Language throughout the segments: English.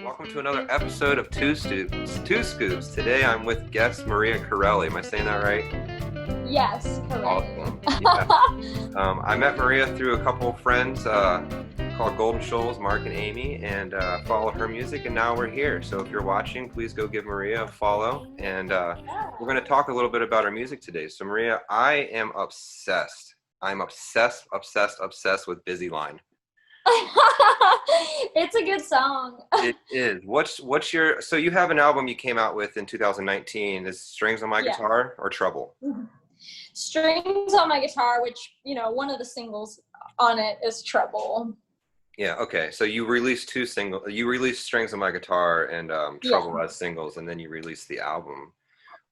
Welcome to another episode of Two Scoops. Today I'm with guest Maria Carrelli. Am I saying that right? Yes, correct. Awesome. Yeah. I met Maria through a couple of friends called Golden Shoals, Mark and Amy, and follow her music, and now we're here. So if you're watching, please go give Maria a follow, and we're going to talk a little bit about her music today. So Maria, I am obsessed. I'm obsessed with Busy Line. It's a good song. It is. What's your, so you have an album you came out with in 2019. Is Strings on My Guitar or Trouble? Strings on My Guitar, which, one of the singles on it is Trouble. Yeah, okay. So you released two singles. You released Strings on My Guitar and Trouble as singles, and then you released the album.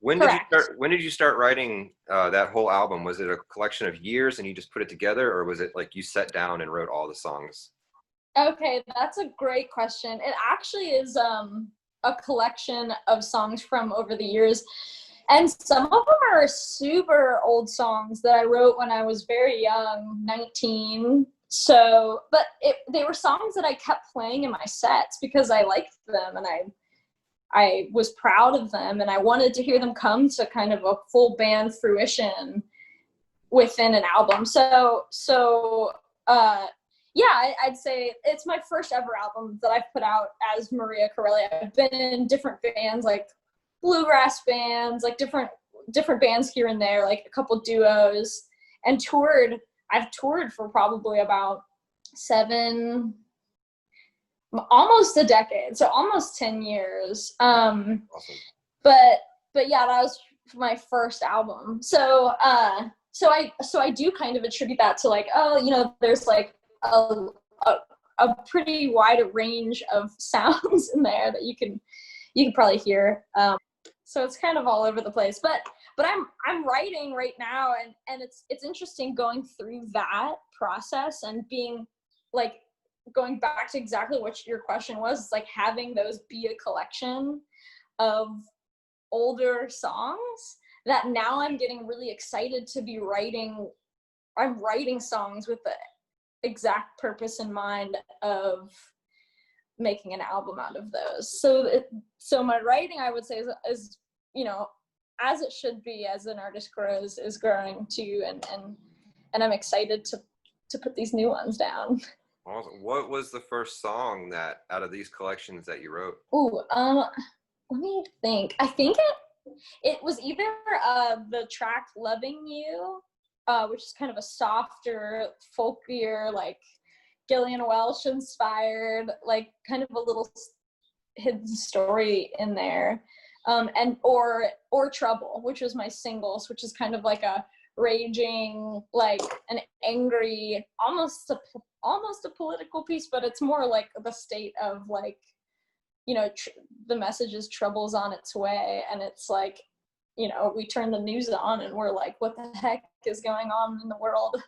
When did you start writing that whole album? Was it a collection of years and you just put it together, or was it like you sat down and wrote all the songs? Okay, that's a great question. It actually is a collection of songs from over the years, and some of them are super old songs that I wrote when I was very young, 19. So, but they were songs that I kept playing in my sets because I liked them and I was proud of them, and I wanted to hear them come to kind of a full band fruition within an album. I'd say it's my first ever album that I've put out as Maria Carrelli. I've been in different bands, like bluegrass bands, like different bands here and there, like a couple duos, and toured. I've toured for probably about almost a decade, so almost 10 years. Awesome. But yeah, that was my first album. So I do kind of attribute that to like, there's like a pretty wide range of sounds in there that you can probably hear. So it's kind of all over the place. But I'm writing right now, and it's interesting going through that process and being like, going back to exactly what your question was, like having those be a collection of older songs that now I'm getting really excited to be writing. I'm writing songs with the exact purpose in mind of making an album out of those. So my writing, I would say, is as it should be, as an artist grows, is growing too, and I'm excited to put these new ones down. Awesome. What was the first song that out of these collections that you wrote? Let me think. I think it was either the track Loving You, which is kind of a softer, folkier, like Gillian Welch inspired, like kind of a little hidden story in there. Or Trouble, which was my singles, which is kind of like a raging, like an angry, almost a political piece, but it's more like the state of like, the message is trouble's on its way, and it's like, we turn the news on and we're like, what the heck is going on in the world?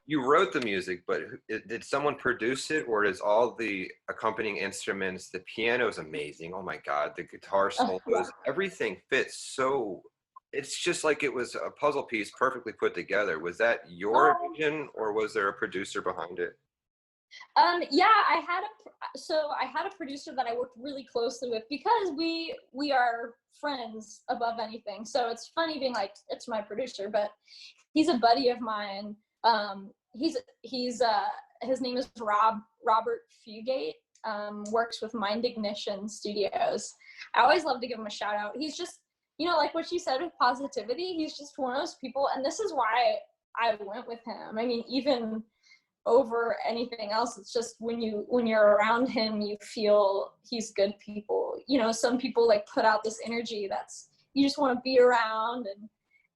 You wrote the music, but did someone produce it, or is all the accompanying instruments? The piano is amazing. Oh my God, the guitar solos, everything fits so. It's just like it was a puzzle piece perfectly put together. Was that your vision, or was there a producer behind it? I had a producer that I worked really closely with because we are friends above anything. So it's funny being like, it's my producer, but he's a buddy of mine. His name is Robert Fugate. Works with Mind Ignition Studios. I always love to give him a shout out. He's just, like what you said with positivity, he's just one of those people, and this is why I went with him. I mean, even over anything else, it's just when you're around him, you feel he's good people. Some people like put out this energy that's, you just want to be around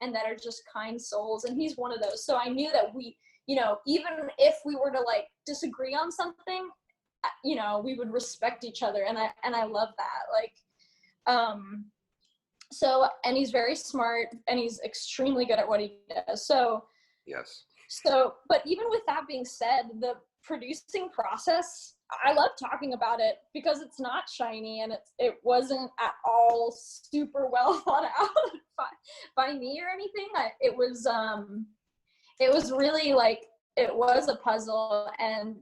and that are just kind souls, and he's one of those. So I knew that we, even if we were to like disagree on something, we would respect each other, and I love that. Like, so, and he's very smart, and he's extremely good at what he does. So, yes. So, but even with that being said, the producing process, I love talking about it because it's not shiny, and it wasn't at all super well thought out by me or anything. It was really like, it was a puzzle, and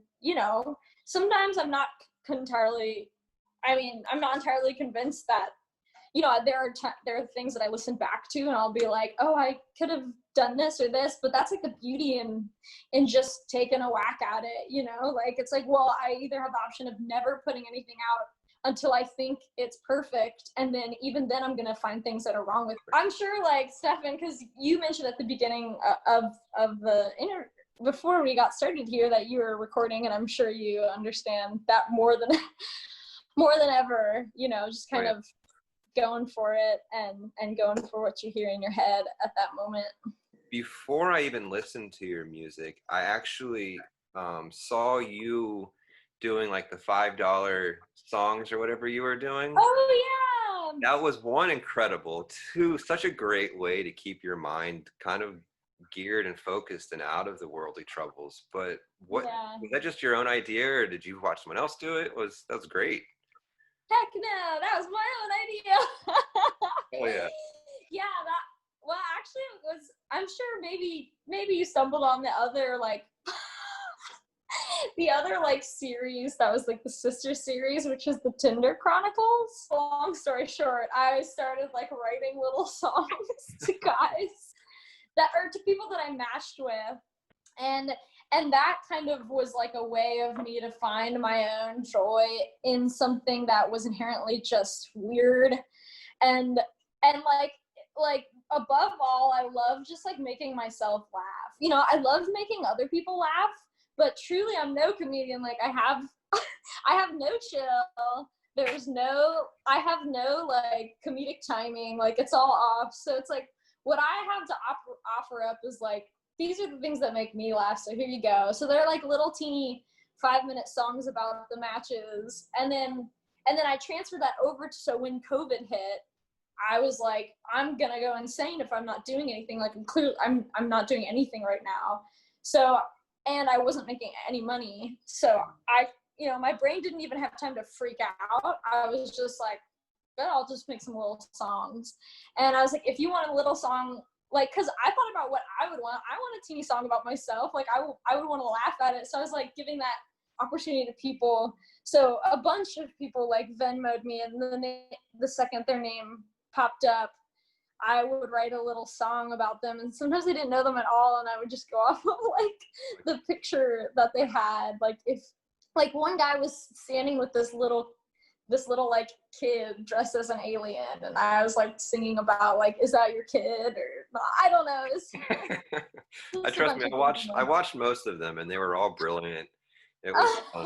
sometimes I'm not entirely I mean, I'm not entirely convinced that, you know, there are things that I listen back to and I'll be like, oh, I could have done this or this, but that's like the beauty in just taking a whack at it, you know? Like, it's like, well, I either have the option of never putting anything out until I think it's perfect, and then even then I'm gonna find things that are wrong with it. I'm sure, like, Stefan, because you mentioned at the beginning of the before we got started here that you were recording, and I'm sure you understand that more than ever, you know, just kind of going for it and going for what you hear in your head at that moment. Before I even listened to your music, I actually saw you doing like the $5 songs or whatever you were doing. Oh yeah. That was one, incredible. Two, such a great way to keep your mind kind of geared and focused and out of the worldly troubles. But was that just your own idea, or did you watch someone else do it? That was great. Heck no, that was my own idea. Oh yeah. Yeah, well, actually it was, I'm sure maybe you stumbled on the other like the other like series that was like the sister series, which is the Tinder Chronicles. Long story short, I started like writing little songs to guys to people that I matched with, and that kind of was like a way of me to find my own joy in something that was inherently just weird, and like above all, I love just like making myself laugh. You know, I love making other people laugh, but truly I'm no comedian. Like I have no chill. I have no like comedic timing. Like it's all off. So it's like what I have to offer up is like, these are the things that make me laugh. So here you go. So they're like little teeny 5-minute songs about the matches. And then I transferred that over. So when COVID hit, I was like, I'm gonna go insane if I'm not doing anything. Like I'm not doing anything right now. So, and I wasn't making any money. So my brain didn't even have time to freak out. I was just like, good, I'll just make some little songs. And I was like, if you want a little song, like, cause I thought about what I would want. I want a teeny song about myself. Like I would want to laugh at it. So I was like giving that opportunity to people. So a bunch of people like Venmo'd me, and the second their name popped up, I would write a little song about them, and sometimes I didn't know them at all, and I would just go off of like the picture that they had. Like if like one guy was standing with this little like kid dressed as an alien, and I was like singing about like, is that your kid, or I don't know. I trust me, I watched most of them, and they were all brilliant. It was fun.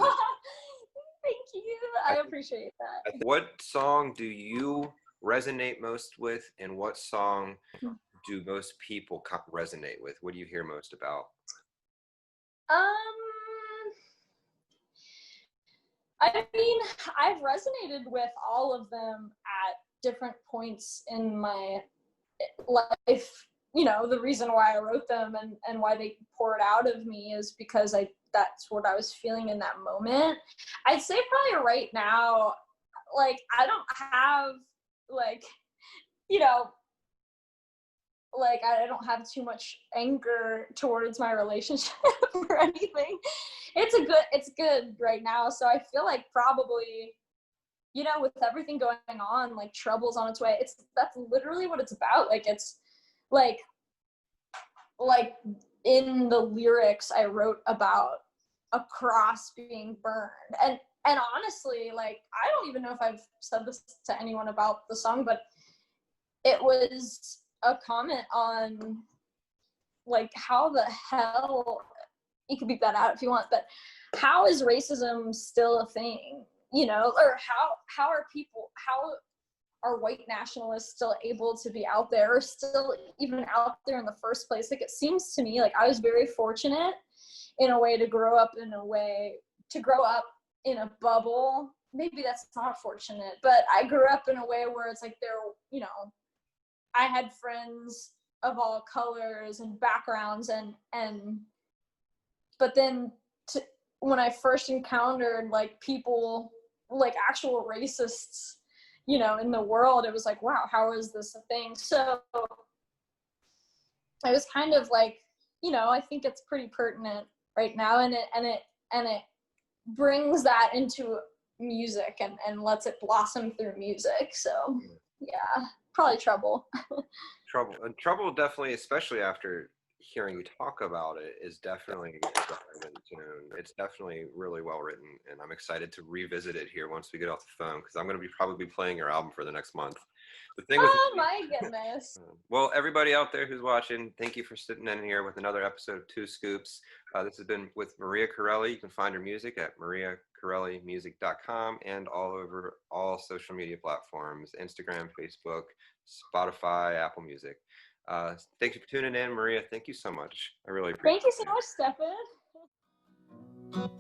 Thank you. I appreciate that. What song do you resonate most with, and what song do most people resonate with? What do you hear most about? I mean, I've resonated with all of them at different points in my life. You know, the reason why I wrote them and why they poured out of me is because that's what I was feeling in that moment. I'd say probably right now, like, I don't have like, you know, like I don't have too much anger towards my relationship or anything. It's good right now. So I feel like probably, you know, with everything going on, like trouble's on its way. That's literally what it's about. Like it's like in the lyrics I wrote about a cross being burned. And honestly, like, I don't even know if I've said this to anyone about the song, but it was a comment on, like, how the hell, you can beat that out if you want, but how is racism still a thing, you know? Or how are white nationalists still able to be out there, or still even out there in the first place? Like, it seems to me like I was very fortunate in a way to grow up in a bubble. Maybe that's not fortunate, but I grew up in a way where it's like there, you know, I had friends of all colors and backgrounds, but then when I first encountered like people, like actual racists, you know, in the world, it was like, wow, how is this a thing? So I was kind of like, you know, I think it's pretty pertinent right now, and it brings that into music and lets it blossom through music. So yeah, probably Trouble. Trouble definitely, especially after hearing you talk about it, is definitely a diamond tune. It's definitely really well written, and I'm excited to revisit it here once we get off the phone, because I'm going to be probably playing your album for the next month. The thing with Oh my goodness. well, everybody out there who's watching, thank you for sitting in here with another episode of Two Scoops. This has been with Maria Carrelli. You can find her music at mariacarellimusic.com and all over all social media platforms, Instagram, Facebook, Spotify, Apple Music. Thank you for tuning in, Maria. Thank you so much. I really appreciate it. Thank you so much, Stefan.